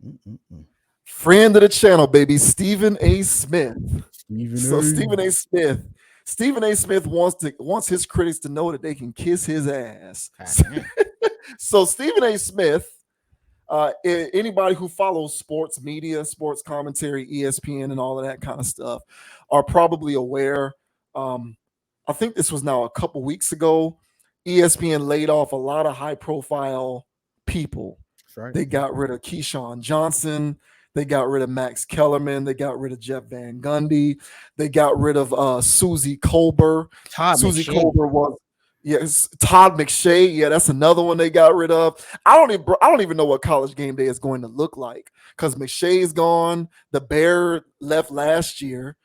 Mm-mm-mm. Friend of the channel, baby, Stephen A. Smith. Stephen So A. Stephen A. Smith wants his critics to know that they can kiss his ass. God damn. So Stephen A. Smith, anybody who follows sports media, sports commentary, ESPN, and all of that kind of stuff, are probably aware. Um, I think this was now a couple weeks ago. ESPN laid off a lot of high-profile people. That's right. They got rid of Keyshawn Johnson. They got rid of Max Kellerman. They got rid of Jeff Van Gundy. They got rid of Susie Colbert. Todd Susie McShay. Colbert was yes. Todd McShay. Yeah, that's another one they got rid of. I don't even know what College Game Day is going to look like because McShay's gone. The Bear left last year.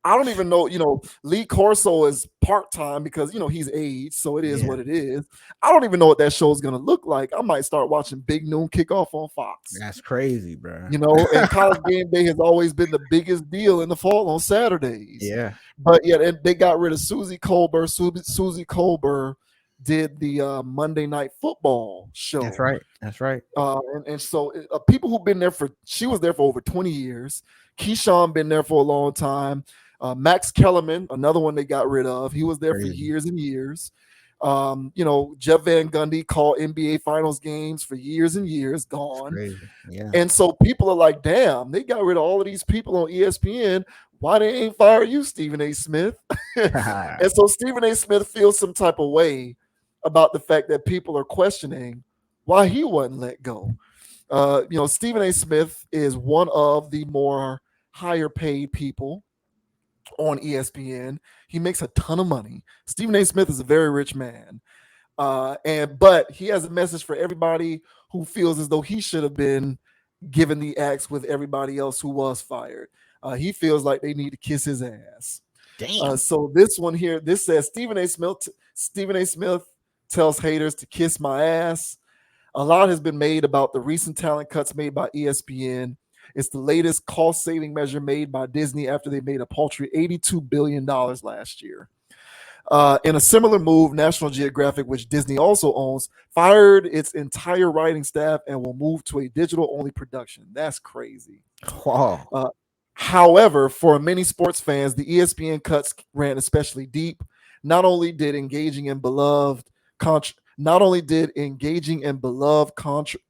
I don't even know, Lee Corso is part-time because, he's aged, so it is Yeah, what it is. I don't even know what that show is going to look like. I might start watching Big Noon Kickoff on Fox. that's crazy, bro. And College Game Day has always been the biggest deal in the fall on Saturdays. Yeah, But yeah, they got rid of Susie Colbert. Susie Colbert did the Monday Night Football show. that's right. That's right. And so people who've been there she was there for over 20 years. Keyshawn been there for a long time. Max Kellerman, another one they got rid of. He was there for Crazy. years and years. Jeff Van Gundy called NBA Finals games for years and years, It's gone. crazy. Yeah. And so people are like, damn, they got rid of all of these people on ESPN. Why they ain't fire you, Stephen A. Smith? And so Stephen A. Smith feels some type of way about the fact that people are questioning why he wasn't let go. Stephen A. Smith is one of the more higher paid people on ESPN. He makes a ton of money. Stephen A. Smith is a very rich man. But he has a message for everybody who feels as though he should have been given the axe with everybody else who was fired. He feels like they need to kiss his ass. Damn. So this one here, this says Stephen A. Smith tells haters to kiss my ass. A lot has been made about the recent talent cuts made by ESPN. It's the latest cost-saving measure made by Disney after they made a paltry $82 billion last year. In a similar move, National Geographic, which Disney also owns, fired its entire writing staff and will move to a digital-only production. That's crazy. Wow. However, for many sports fans, the ESPN cuts ran especially deep. Not only did engaging and beloved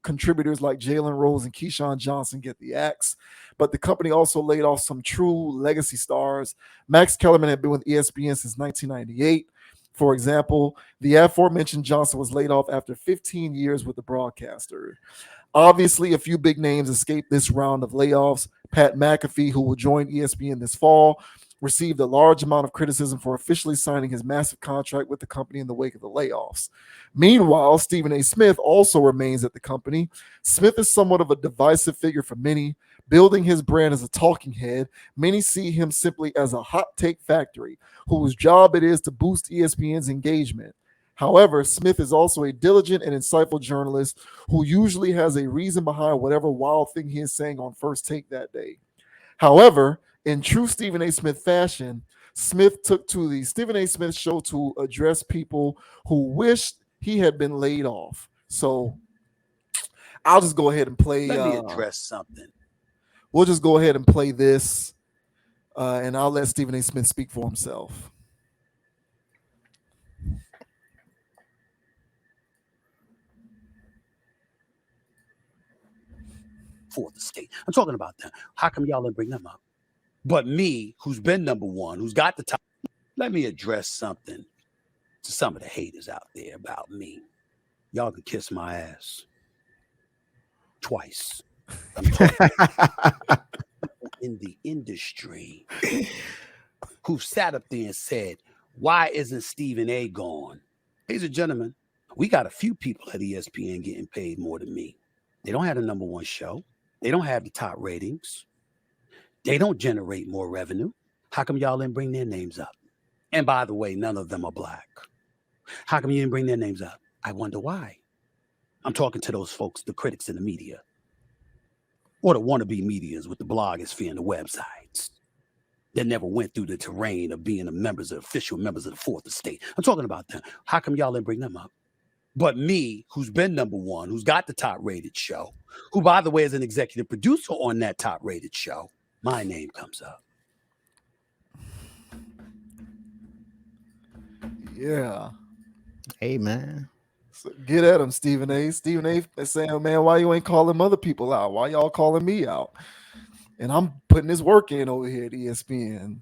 contributors like Jalen Rose and Keyshawn Johnson get the axe, but the company also laid off some true legacy stars. Max Kellerman had been with ESPN since 1998. For example, the aforementioned Johnson was laid off after 15 years with the broadcaster. Obviously, a few big names escaped this round of layoffs. Pat McAfee, who will join ESPN this fall, received a large amount of criticism for officially signing his massive contract with the company in the wake of the layoffs. Meanwhile, Stephen A. Smith also remains at the company. Smith is somewhat of a divisive figure for many, building his brand as a talking head. Many see him simply as a hot take factory, whose job it is to boost ESPN's engagement. However, Smith is also a diligent and insightful journalist who usually has a reason behind whatever wild thing he is saying on First Take that day. However, in true Stephen A. Smith fashion, Smith took to the Stephen A. Smith show to address people who wished he had been laid off. So I'll just go ahead and play. Let me address something. We'll just go ahead and play this, and I'll let Stephen A. Smith speak for himself. For the state. I'm talking about them. How come y'all didn't bring them up? But me, who's been number one, who's got the top, let me address something to some of the haters out there about me. Y'all can kiss my ass twice. I'm talking in the industry who sat up there and said, why isn't Stephen A. gone? Ladies and gentlemen, we got a few people at ESPN getting paid more than me. They don't have the number one show. They don't have the top ratings. They don't generate more revenue. How come y'all didn't bring their names up? And by the way, none of them are black. How come you didn't bring their names up? I wonder why. I'm talking to those folks, the critics in the media, or the wannabe medias with the blogosphere and the websites that never went through the terrain of being official members of the fourth estate. I'm talking about them. How come y'all didn't bring them up? But me, who's been number one, who's got the top rated show, who, by the way, is an executive producer on that top rated show, my name comes up. Yeah. Hey, man. So get at him, Stephen A. Stephen A. is saying, man, why you ain't calling other people out? Why y'all calling me out? And I'm putting this work in over here at ESPN.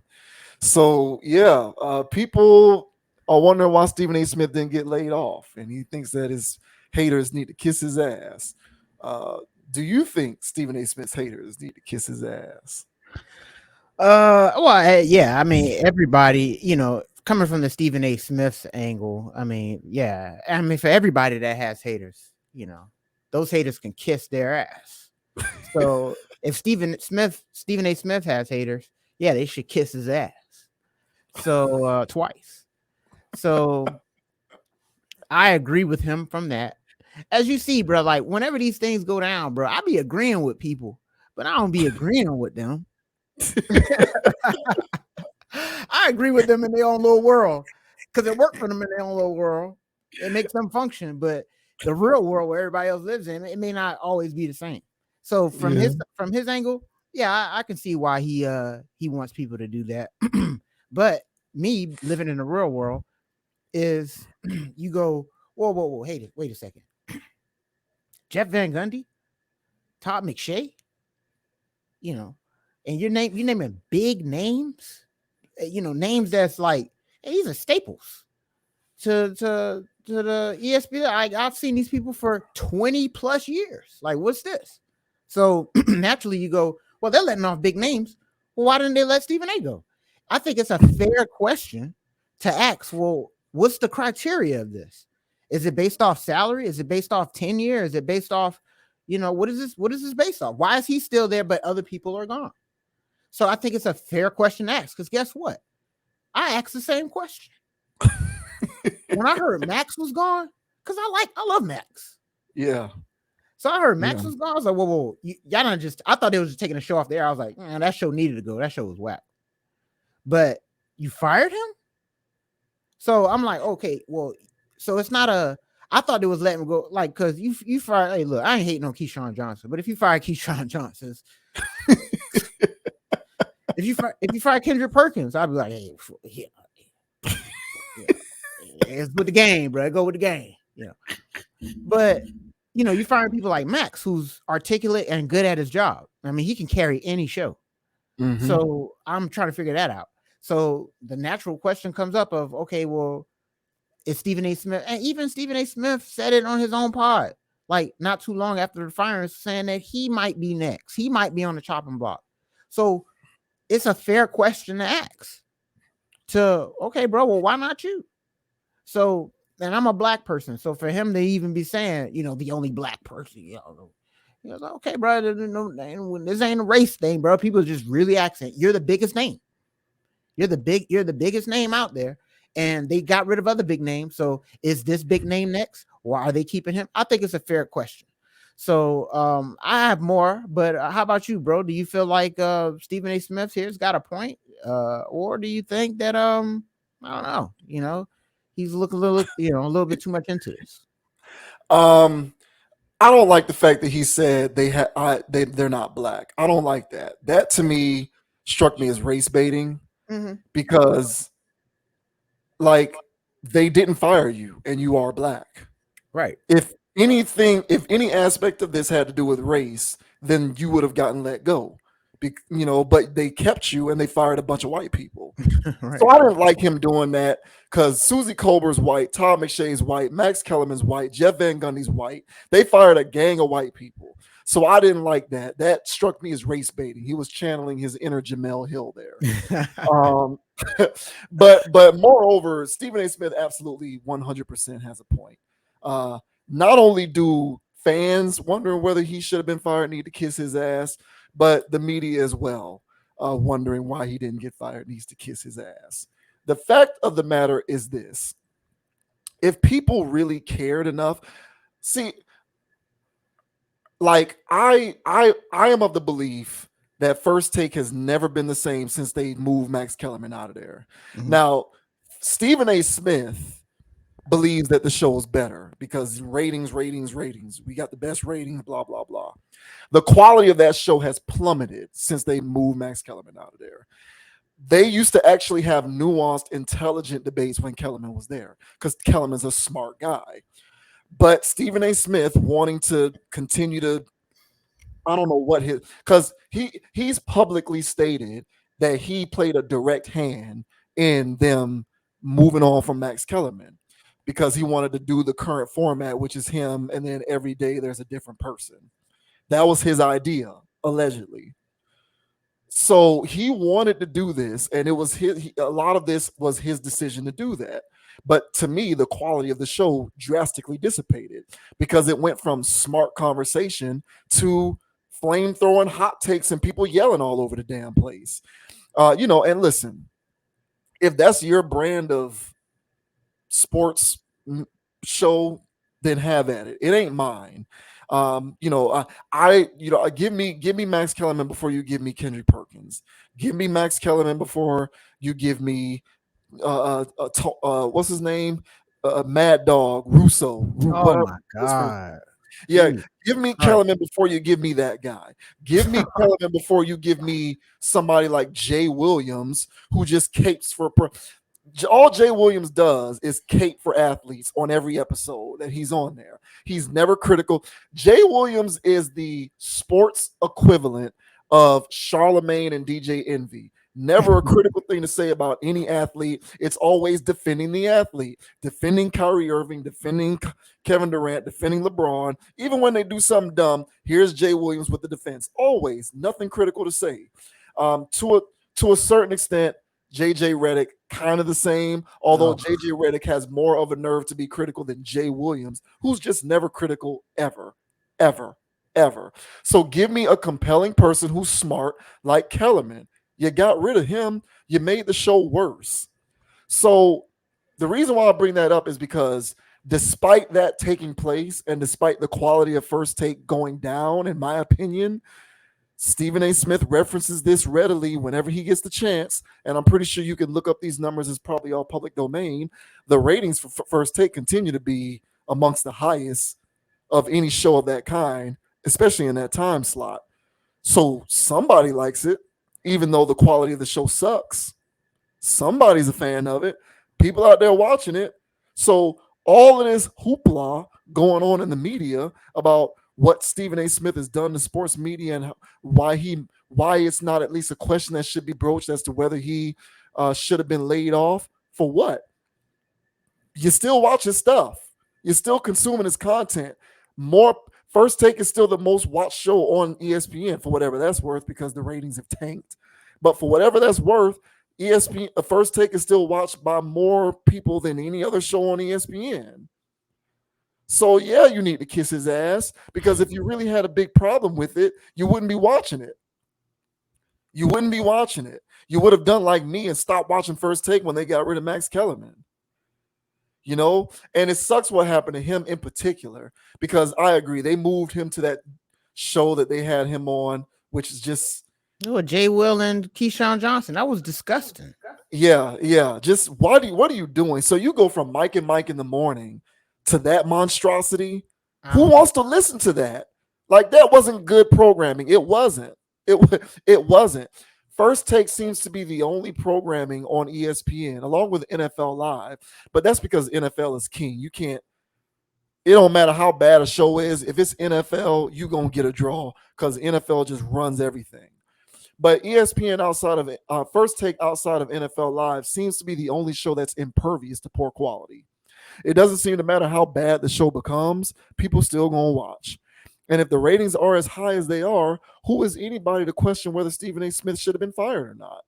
So yeah, people are wondering why Stephen A. Smith didn't get laid off, and he thinks that his haters need to kiss his ass. Do you think Stephen A. Smith's haters need to kiss his ass? Well, yeah. I mean, everybody, coming from the Stephen A. Smith's angle, I mean, yeah. I mean, for everybody that has haters, those haters can kiss their ass. So if Stephen A. Smith has haters, yeah, they should kiss his ass. So twice. So I agree with him from that. As you see, bro, like whenever these things go down, bro, I be agreeing with people, but I don't be agreeing with them. I agree with them in their own little world because it worked for them in their own little world. It makes them function, but the real world where everybody else lives in, it may not always be the same. So from his angle, yeah, I can see why he wants people to do that. But me living in the real world is you go, whoa, hey, wait a second. Jeff Van Gundy, Todd McShay, and you naming big names, names that's like, hey, these are staples to the ESPN. I've seen these people for 20 plus years. Like, what's this? So naturally you go, well, they're letting off big names. Well, why didn't they let Stephen A go? I think it's a fair question to ask. Well, what's the criteria of this? Is it based off salary? Is it based off tenure? Is it based off, what is this? What is this based off? Why is he still there, but other people are gone? So I think it's a fair question to ask, because guess what? I asked the same question. When I heard Max was gone, because I love Max. Yeah. So I heard Max was gone. I was like, whoa, y'all not just, I thought they was just taking a show off the air. I was like, man, that show needed to go. That show was whack. But you fired him? So I'm like, okay, well, so it's not I thought they was letting him go, like, because you fired, hey, look, I ain't hating on Keyshawn Johnson, but if you fire Keyshawn Johnson, if you fire Kendrick Perkins, I'd be like, hey, it's with the game, bro. Go with the game, But you firing people like Max, who's articulate and good at his job. I mean, he can carry any show. Mm-hmm. So I'm trying to figure that out. So the natural question comes up of, okay, well, is Stephen A. Smith, and even Stephen A. Smith said it on his own pod, like not too long after the firing, saying that he might be next. He might be on the chopping block. So it's a fair question to ask. Okay, bro, well, why not you? So, and I'm a black person. So for him to even be saying, the only black person, like, okay, bro, this ain't a race thing, bro. People just really asking. You're the biggest name. You're the biggest name out there. And they got rid of other big names. So is this big name next? Or are they keeping him? I think it's a fair question. So I have more, but how about you, bro? Do you feel like Stephen A. Smith here's got a point? Or do you think that I don't know, he's looking a little bit too much into this? I don't like the fact that he said they're not black. I don't like that. That to me struck me as race baiting, because like they didn't fire you and you are black. Right. If any aspect of this had to do with race, then you would have gotten let go. But they kept you and they fired a bunch of white people. Right. So I didn't like him doing that, because Susie Colbert's white, Todd McShay's white, Max Kellerman's white, Jeff Van Gundy's white. They fired a gang of white people. So I didn't like that. That struck me as race baiting. He was channeling his inner Jamel Hill there. But moreover, Stephen A. Smith absolutely 100% has a point. Not only do fans wondering whether he should have been fired need to kiss his ass, but the media as well, wondering why he didn't get fired needs to kiss his ass. The fact of the matter is this: if people really cared enough, see, like I am of the belief that First Take has never been the same since they moved Max Kellerman out of there. Mm-hmm. Now, Stephen A. Smith believes that the show is better because ratings. We got the best ratings, blah, blah, blah. The quality of that show has plummeted since they moved Max Kellerman out of there. They used to actually have nuanced, intelligent debates when Kellerman was there because Kellerman's a smart guy. But Stephen A. Smith wanting to continue to, I don't know what his, because he's publicly stated that he played a direct hand in them moving on from Max Kellerman because he wanted to do the current format, which is him, and then every day there's a different person. That was his idea, allegedly. So he wanted to do this, and it was a lot of this was his decision to do that. But to me, the quality of the show drastically dissipated because it went from smart conversation to flame throwing hot takes and people yelling all over the damn place. And listen, if that's your brand of sports show, then have at it. It ain't mine. Give me Max Kellerman before you give me Kendrick Perkins. Give me Max Kellerman before you give me what's his name? Mad Dog Russo. Oh my God. Yeah, give me Kellerman before you give me that guy. Give me Kellerman before you give me somebody like Jay Williams, who just capes for. All Jay Williams does is cape for athletes on every episode that he's on there. He's never critical. Jay Williams is the sports equivalent of Charlemagne and DJ Envy. Never a critical thing to say about any athlete. It's always defending the athlete, defending Kyrie Irving, defending Kevin Durant, defending LeBron. Even when they do something dumb, here's Jay Williams with the defense. Always nothing critical to say. To a certain extent, JJ Redick, kind of the same, although JJ Redick has more of a nerve to be critical than Jay Williams, who's just never critical ever, ever, ever. So give me a compelling person who's smart like Kellerman. You got rid of him, you made the show worse. So the reason why I bring that up is because despite that taking place and despite the quality of First Take going down, in my opinion, Stephen A. Smith references this readily whenever he gets the chance, and I'm pretty sure you can look up these numbers. It's probably all public domain. The ratings for First Take continue to be amongst the highest of any show of that kind, especially in that time slot. So somebody likes it, even though the quality of the show sucks. Somebody's a fan of it. People out there watching it. So all of this hoopla going on in the media about what Stephen A. Smith has done to sports media and why it's not at least a question that should be broached as to whether he should have been laid off. For what? You still watch his stuff. You're still consuming his content. More First Take is still the most watched show on ESPN for whatever that's worth because the ratings have tanked. But for whatever that's worth, ESPN First Take is still watched by more people than any other show on ESPN. So yeah, you need to kiss his ass because if you really had a big problem with it, you wouldn't be watching it. You wouldn't be watching it. You would have done like me and stopped watching First Take when they got rid of Max Kellerman. And it sucks what happened to him in particular because I agree they moved him to that show that they had him on, which is just Jay Will and Keyshawn Johnson. That was disgusting. Yeah. Just what are you doing? So you go from Mike and Mike in the morning to that monstrosity. Who wants to listen to that? Like that wasn't good programming. It wasn't. It wasn't. First Take seems to be the only programming on ESPN along with NFL Live, but that's because NFL is king. It don't matter how bad a show is. If it's NFL, you're going to get a draw because NFL just runs everything. But ESPN outside of First Take outside of NFL Live seems to be the only show that's impervious to poor quality. It doesn't seem to matter how bad the show becomes, people still going to watch. And if the ratings are as high as they are, who is anybody to question whether Stephen A. Smith should have been fired or not?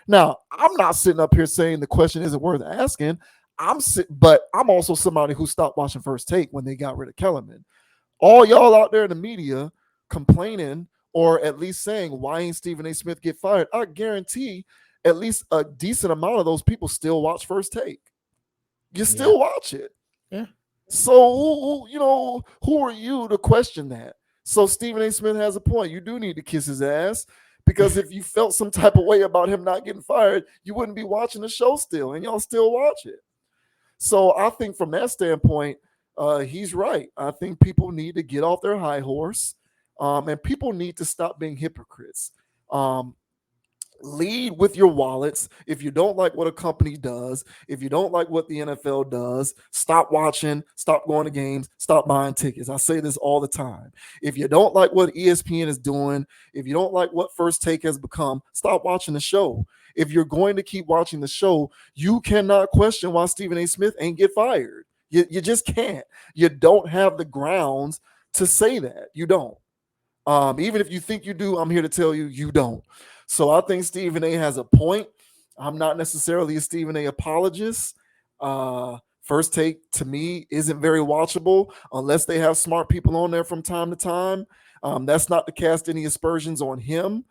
Now, I'm not sitting up here saying the question isn't worth asking. But I'm also somebody who stopped watching First Take when they got rid of Kellerman. All y'all out there in the media complaining or at least saying, why ain't Stephen A. Smith get fired? I guarantee at least a decent amount of those people still watch First Take. You still watch it. Yeah. So, who are you to question that? So Stephen A. Smith has a point. You do need to kiss his ass because if you felt some type of way about him not getting fired, you wouldn't be watching the show still, and y'all still watch it. So I think from that standpoint, he's right. I think people need to get off their high horse, and people need to stop being hypocrites. Um, Lead with your wallets. If you don't like what a company does, if you don't like what the NFL does, stop watching, stop going to games, stop buying tickets. I say this all the time. If you don't like what ESPN is doing, if you don't like what First Take has become, stop watching the show. If you're going to keep watching the show, you cannot question why Stephen A. Smith ain't get fired. You just can't. You don't have the grounds to say that. You don't. Even if you think you do, I'm here to tell you you don't. So I think Stephen A has a point. I'm not necessarily a Stephen A apologist. First Take to me isn't very watchable unless they have smart people on there from time to time. That's not to cast any aspersions on him.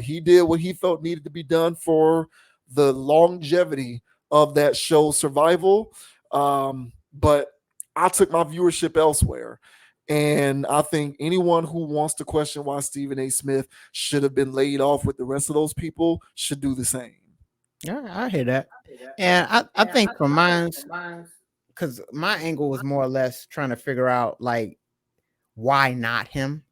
He did what he felt needed to be done for the longevity of that show's survival. But I took my viewership elsewhere. And I think anyone who wants to question why Stephen A. Smith should have been laid off with the rest of those people should do the same. Yeah, I hear that. And I think from mine's, because my angle was more or less trying to figure out like why not him.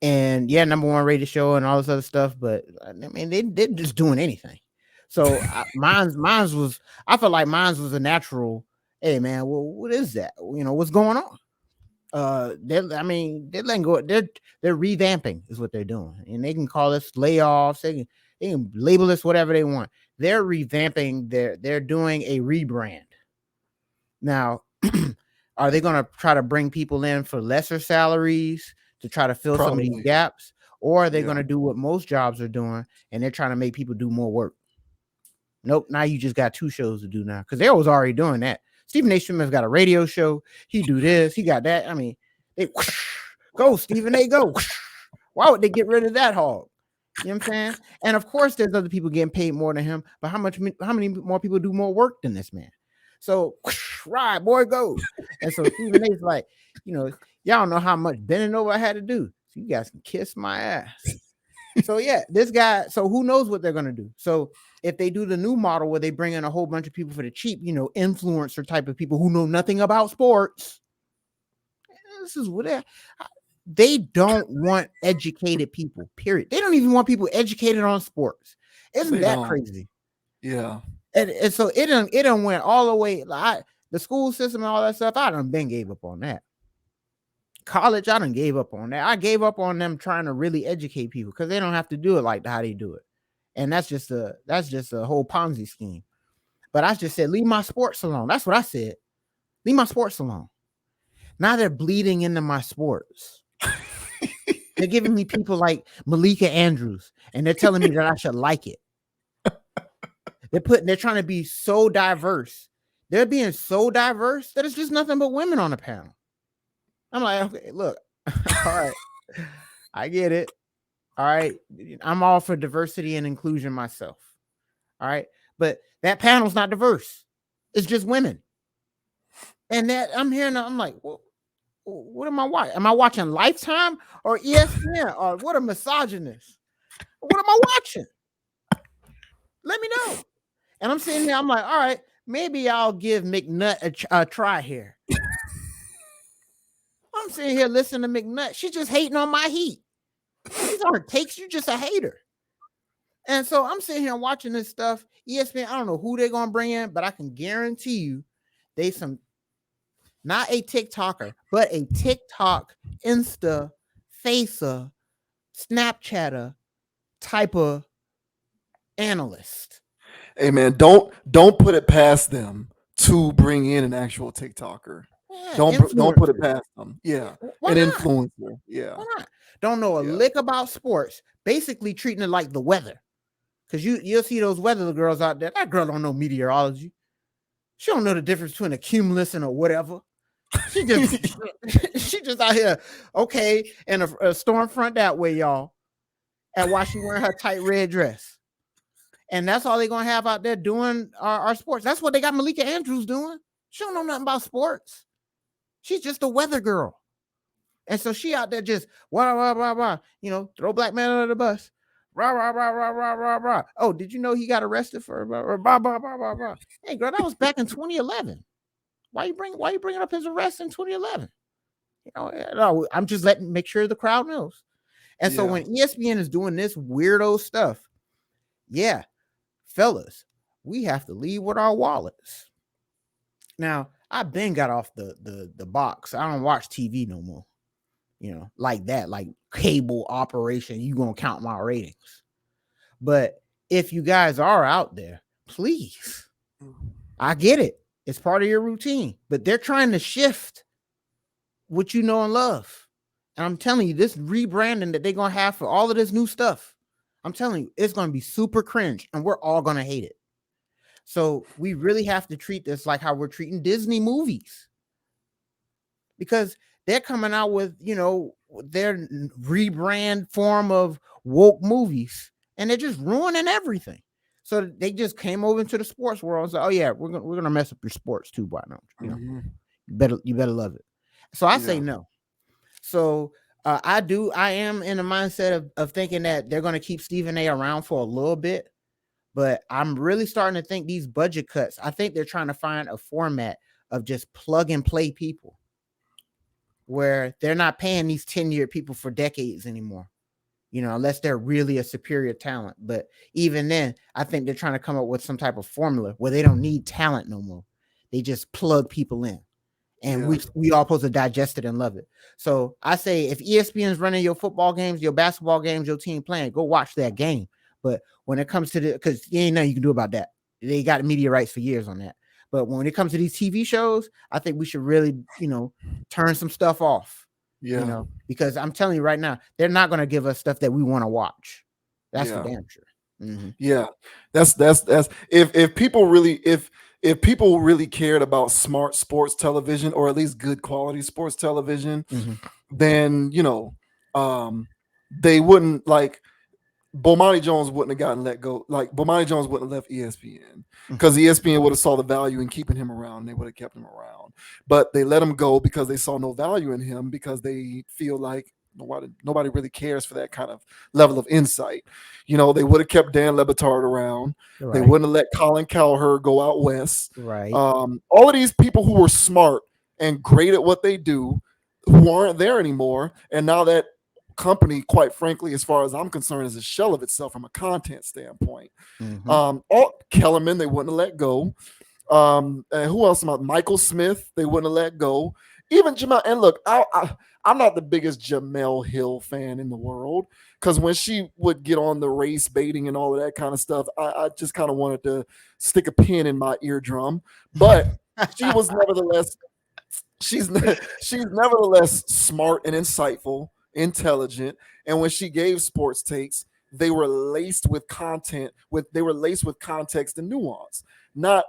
And yeah, number one rated show and all this other stuff, but I mean they're just doing anything. So mine's was, I felt like mine's was a natural. Hey man, well, what is that? You know, what's going on? They're letting go. They're revamping is what they're doing, and they can call this layoffs. They can label this whatever they want. They're revamping. They're doing a rebrand. Now, are they going to try to bring people in for lesser salaries to try to fill some of these gaps, or are they going to do what most jobs are doing, and they're trying to make people do more work? Nope. Now you just got two shows to do now because they was already doing that. Stephen A. Smith's got a radio show. He do this. He got that. I mean, they go Stephen A. Go. Why would they get rid of that hog? You know what I'm saying? And of course, there's other people getting paid more than him. But how many more people do more work than this man? So right, boy, go. And so Stephen A's like, you know, y'all know how much bending over I had to do. So you guys can kiss my ass. So yeah, this guy. So who knows what they're gonna do? So if they do the new model where they bring in a whole bunch of people for the cheap, you know, influencer type of people who know nothing about sports, this is what they don't want educated people. Period. They don't even want people educated on sports. Isn't that crazy? Yeah. And so it done went all the way. Like the school system and all that stuff. I done gave up on that. College, I done gave up on that. I gave up on them trying to really educate people because they don't have to do it like how they do it. And that's just a whole Ponzi scheme. But I just said, leave my sports alone. That's what I said. Leave my sports alone. Now they're bleeding into my sports. They're giving me people like Malika Andrews, and they're telling me that I should like it. They're trying to be so diverse. They're being so diverse that it's just nothing but women on the panel. I'm like, okay, look, all right, I get it. All right, I'm all for diversity and inclusion myself. All right, but that panel's not diverse. It's just women. And that I'm hearing, I'm like, well, what am I watching? Am I watching Lifetime or ESPN or what a misogynist? What am I watching? Let me know. And I'm sitting here, I'm like, all right, maybe I'll give McNutt a try here. I'm sitting here listening to McNutt. She's just hating on my heat. These aren't takes. You're just a hater. And so I'm sitting here watching this stuff. ESPN, I don't know who they're going to bring in, but I can guarantee you not a TikToker, but a TikTok, Insta, Facer, Snapchatter type of analyst. Hey man, don't put it past them to bring in an actual TikToker. Yeah, don't put it past them. Yeah, an influencer. Yeah, why not? Don't know a lick about sports. Basically treating it like the weather. Because you'll see those weather girls out there. That girl don't know meteorology. She don't know the difference between a cumulus and a whatever. She just out here, okay, and a storm front that way, y'all. And while she wearing her tight red dress. And that's all they're going to have out there doing our sports. That's what they got Malika Andrews doing. She don't know nothing about sports. She's just a weather girl. And so she out there just, you know, throw black man under the bus. Rah, rah, rah, rah, rah, rah, rah. Oh, did you know he got arrested for blah, blah, blah, blah, blah, blah. Hey, girl, that was back in 2011. Why you bringing up his arrest in 2011? No, I'm just make sure the crowd knows. And so when ESPN is doing this weirdo stuff, yeah, fellas, we have to leave with our wallets. Now, I've been got off the box. I don't watch TV no more. Like that, like cable operation, you gonna count my ratings. But if you guys are out there, please, I get it. It's part of your routine, but they're trying to shift what you know and love. And I'm telling you, this rebranding that they're going to have for all of this new stuff, I'm telling you, it's going to be super cringe and we're all going to hate it. So we really have to treat this like how we're treating Disney movies, because they're coming out with, their rebrand form of woke movies and they're just ruining everything. So they just came over into the sports world and said, "Oh yeah, we're gonna mess up your sports too, why not? You better love it." So I say no. So I am in the mindset of thinking that they're going to keep Stephen A around for a little bit, but I'm really starting to think these budget cuts, I think they're trying to find a format of just plug and play people where they're not paying these tenured people for decades anymore, unless they're really a superior talent. But even then, I think they're trying to come up with some type of formula where they don't need talent no more. They just plug people in. And we all supposed to digest it and love it. So I say, if ESPN is running your football games, your basketball games, your team playing, go watch that game. But when it comes to because there ain't nothing you can do about that. They got media rights for years on that. But when it comes to these TV shows, I think we should really, turn some stuff off. Because I'm telling you right now, they're not going to give us stuff that we want to watch. That's for damn sure. Mm-hmm. Yeah, that's if people really cared about smart sports television, or at least good quality sports television, then they wouldn't, like, Bomani Jones wouldn't have gotten let go. Like, Bomani Jones wouldn't have left ESPN, because ESPN would have saw the value in keeping him around. They would have kept him around, but they let him go because they saw no value in him, because they feel like nobody really cares for that kind of level of insight. They would have kept Dan Le Batard around. Right. They wouldn't have let Colin Cowherd go out west. Right. All of these people who were smart and great at what they do, who aren't there anymore, and now that company, quite frankly, as far as I'm concerned, is a shell of itself from a content standpoint. Kellerman, they wouldn't have let go. And who else? Michael Smith, they wouldn't have let go. Even Jamel. And look, I'm not the biggest Jamel Hill fan in the world, because when she would get on the race baiting and all of that kind of stuff, I just kind of wanted to stick a pin in my eardrum. But she was nevertheless, she's nevertheless smart and insightful, intelligent, and when she gave sports takes, they were laced with content, context and nuance. Not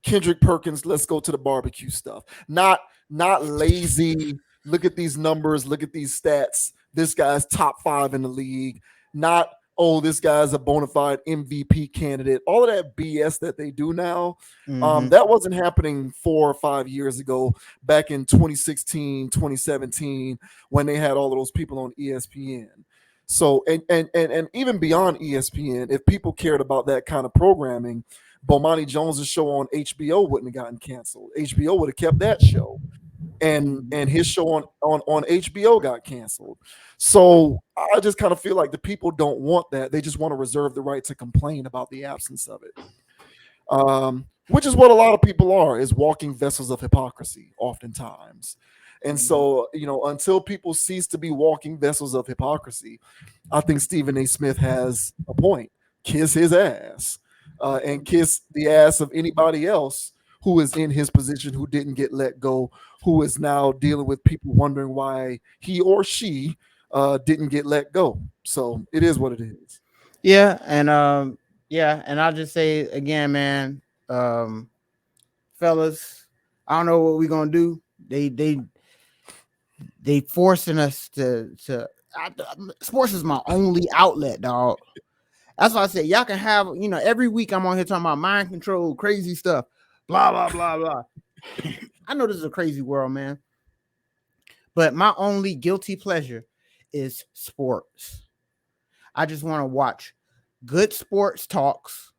Kendrick Perkins, let's go to the barbecue stuff. Not lazy, look at these numbers, look at these stats, this guy's top 5 in the league. Not, oh, this guy's a bona fide MVP candidate. All of that BS that they do now, that wasn't happening 4 or 5 years ago, back in 2016, 2017, when they had all of those people on ESPN. So, and even beyond ESPN, if people cared about that kind of programming, Bomani Jones' show on HBO wouldn't have gotten canceled. HBO would have kept that show. And his show on HBO got canceled. So I just kind of feel like the people don't want that. They just want to reserve the right to complain about the absence of it, which is what a lot of people are, is walking vessels of hypocrisy oftentimes. And so, until people cease to be walking vessels of hypocrisy, I think Stephen A. Smith has a point. Kiss his ass, and kiss the ass of anybody else who is in his position, who didn't get let go, who is now dealing with people wondering why he or she didn't get let go. So it is what it is. Yeah. And I'll just say again, man, fellas, I don't know what we're gonna do. They forcing us to sports is my only outlet, dog. That's why I said y'all can have, every week I'm on here talking about mind control, crazy stuff, blah, blah, blah, blah. I know this is a crazy world, man. But my only guilty pleasure is sports. I just want to watch good sports talks.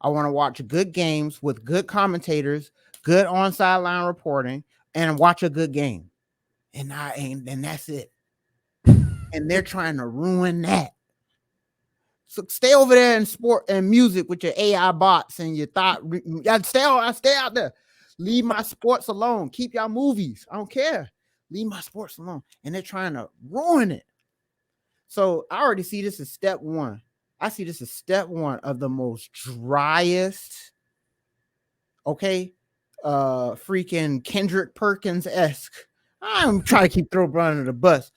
I want to watch good games with good commentators, good on sideline reporting, and watch a good game. And that's it. And they're trying to ruin that. So stay over there in sport and music with your AI bots and your thought. Stay out there. Leave my sports alone. Keep y'all movies. I don't care. Leave my sports alone. And they're trying to ruin it. So I already see this as step one. I see this as step one of the most driest, freaking Kendrick Perkins-esque. I'm trying to keep throwing under the bus,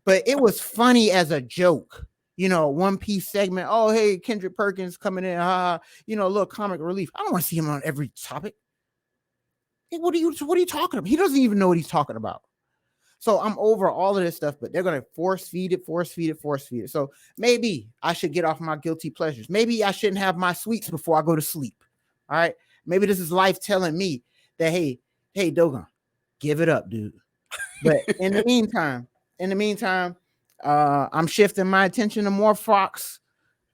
but it was funny as a joke. One Piece segment. Oh, hey, Kendrick Perkins coming in. A little comic relief. I don't want to see him on every topic. Hey, what are you talking about? He doesn't even know what he's talking about. So I'm over all of this stuff, but they're going to force feed it. So maybe I should get off my guilty pleasures. Maybe I shouldn't have my sweets before I go to sleep. All right. Maybe this is life telling me that, hey, Dogon, give it up, dude. But in the meantime, I'm shifting my attention to more Fox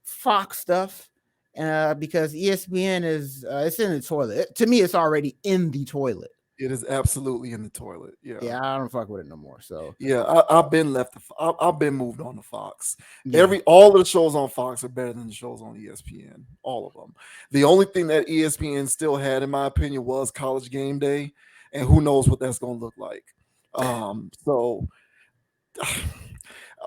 stuff, because ESPN is it's in the toilet. To me, it's already in the toilet. It is absolutely in the toilet. Yeah, I don't fuck with it no more. So yeah, I've been I've been moved on to Fox. Yeah. All of the shows on Fox are better than the shows on ESPN. All of them. The only thing that ESPN still had, in my opinion, was College Game Day, and who knows what that's going to look like. So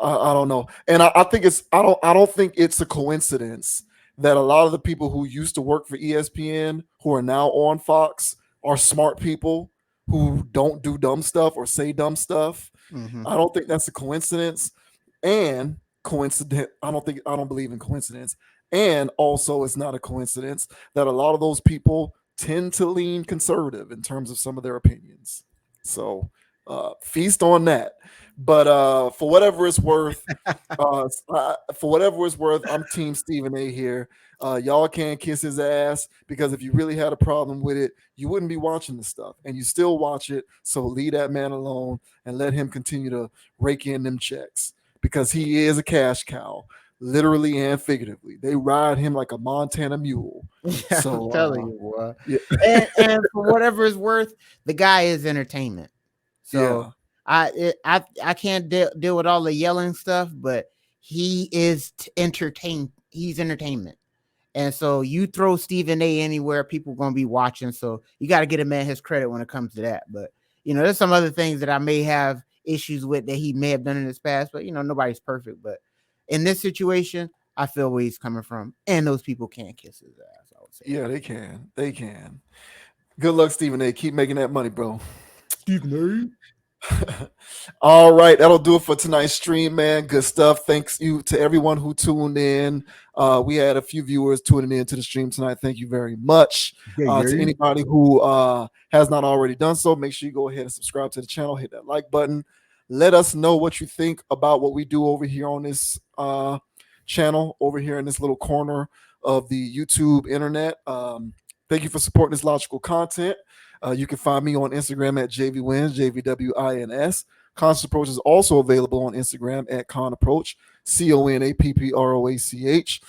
I don't know, and I think I don't think it's a coincidence that a lot of the people who used to work for ESPN who are now on Fox are smart people who don't do dumb stuff or say dumb stuff. Mm-hmm. I don't think that's a coincidence. And I don't believe in coincidence. And also, it's not a coincidence that a lot of those people tend to lean conservative in terms of some of their opinions. So feast on that. But for whatever it's worth, I'm Team Stephen A here. Y'all can't kiss his ass, because if you really had a problem with it, you wouldn't be watching the stuff, and you still watch it. So leave that man alone and let him continue to rake in them checks, because he is a cash cow, literally and figuratively. They ride him like a Montana mule. Yeah, so, I'm telling you, boy. Yeah. and for whatever it's worth, the guy is entertainment. So yeah. I can't deal with all the yelling stuff, but he is entertained. He's entertainment. And so you throw Stephen A anywhere, people are going to be watching. So you got to get a man his credit when it comes to that. But, there's some other things that I may have issues with that he may have done in his past, but, nobody's perfect. But in this situation, I feel where he's coming from. And those people can't kiss his ass, I would say. Yeah, they can. They can. Good luck, Stephen A. Keep making that money, bro. Stephen A. All right, that'll do it for tonight's stream, man. Good stuff. Thanks you to everyone who tuned in. We had a few viewers tuning in to the stream tonight. Thank you very much. To anybody who has not already done so, make sure you go ahead and subscribe to the channel. Hit that like button. Let us know what you think about what we do over here on this channel, over here in this little corner of the YouTube internet. Thank you for supporting this logical content. You can find me on Instagram at JVWins, JVWINS. Conscious Approach is also available on Instagram at Con Approach, CONAPPROACH.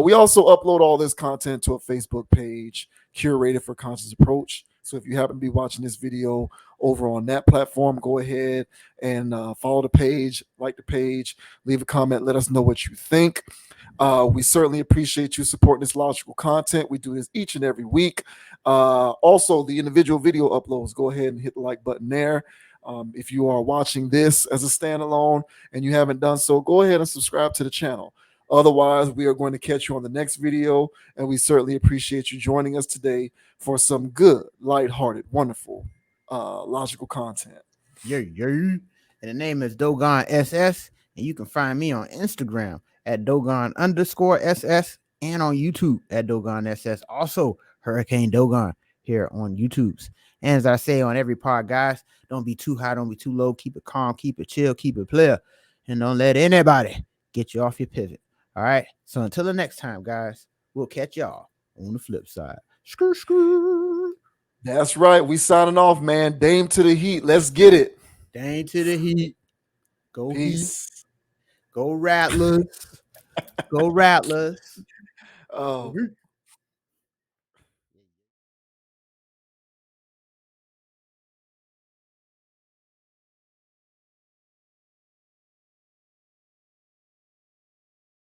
We also upload all this content to a Facebook page curated for Conscious Approach. So if you happen to be watching this video over on that platform, go ahead and follow the page, like the page, leave a comment, let us know what you think. We certainly appreciate you supporting this logical content. We do this each and every week. Also, the individual video uploads, go ahead and hit the like button there. If you are watching this as a standalone and you haven't done so, go ahead and subscribe to the channel. Otherwise, we are going to catch you on the next video, and we certainly appreciate you joining us today for some good, lighthearted, wonderful, logical content. Yeah. And the name is Dogon SS, and you can find me on Instagram at Dogon_SS and on YouTube at Dogon SS. Also, Hurricane Dogon here on YouTube's. And as I say on every pod, guys, don't be too high, don't be too low. Keep it calm, keep it chill, keep it player, and don't let anybody get you off your pivot. All right. So until the next time, guys, we'll catch y'all on the flip side. Skr. That's right. We signing off, man. Dame to the Heat. Let's get it. Dame to the Heat. Go Peace. Heat. Go Rattlers. Go Rattlers. Oh.